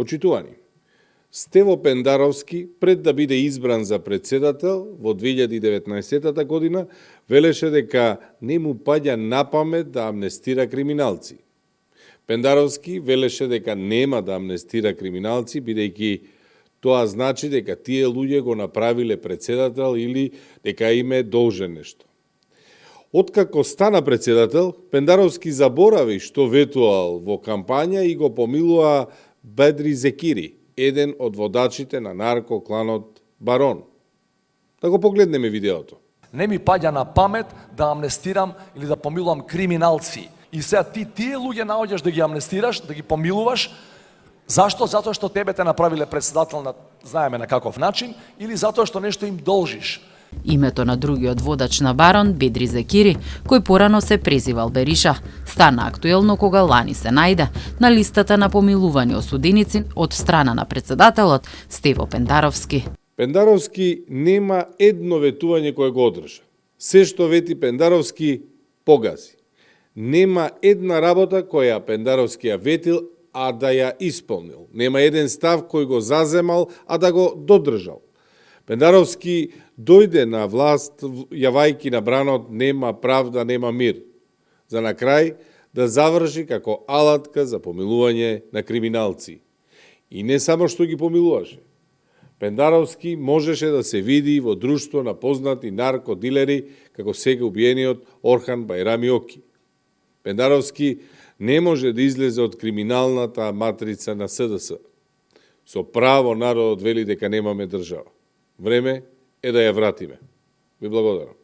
Почитувани, Стево Пендаровски, пред да биде избран за председател во 2019 година, велеше дека не му паѓа на памет да амнестира криминалци. Пендаровски велеше дека нема да амнестира криминалци, бидејќи тоа значи дека тие луѓе го направиле председател или дека им е должен нешто. Откако стана председател, Пендаровски заборави што ветувал во кампања и го помилува Бедри Зекири, еден од водачите на наркокланот Барон. Да го погледнеме видеото. Не ми паѓа на памет да амнестирам или да помилувам криминалци. И сега тие луѓе наоѓаш да ги амнестираш, да ги помилуваш. Зашто? Затоа што тебе те направиле председател на знаеме на каков начин или затоа што нешто им должиш. Името на другиот водач на Барон, Бедри Зекири, кој порано се презивал Бериша, стана актуелно кога лани се најде на листата на помилувани осуденици од страна на председателот Стево Пендаровски. Пендаровски нема едно ветување кое го одржа. Се што вети Пендаровски погази. Нема една работа која Пендаровски ја ветил, а да ја исполнил. Нема еден став кој го заземал, а да го додржал. Пендаровски дојде на власт јавајки на бранот нема правда, нема мир, за на крај да заврши како алатка за помилување на криминалци. И не само што ги помилуваше. Пендаровски можеше да се види во друштво на познати наркодилери како сега убиениот Орхан Бајрами Оки. Пендаровски не може да излезе од криминалната матрица на СДС. Со право народот вели дека немаме држава. Време е да ја вратиме. Ви благодарам.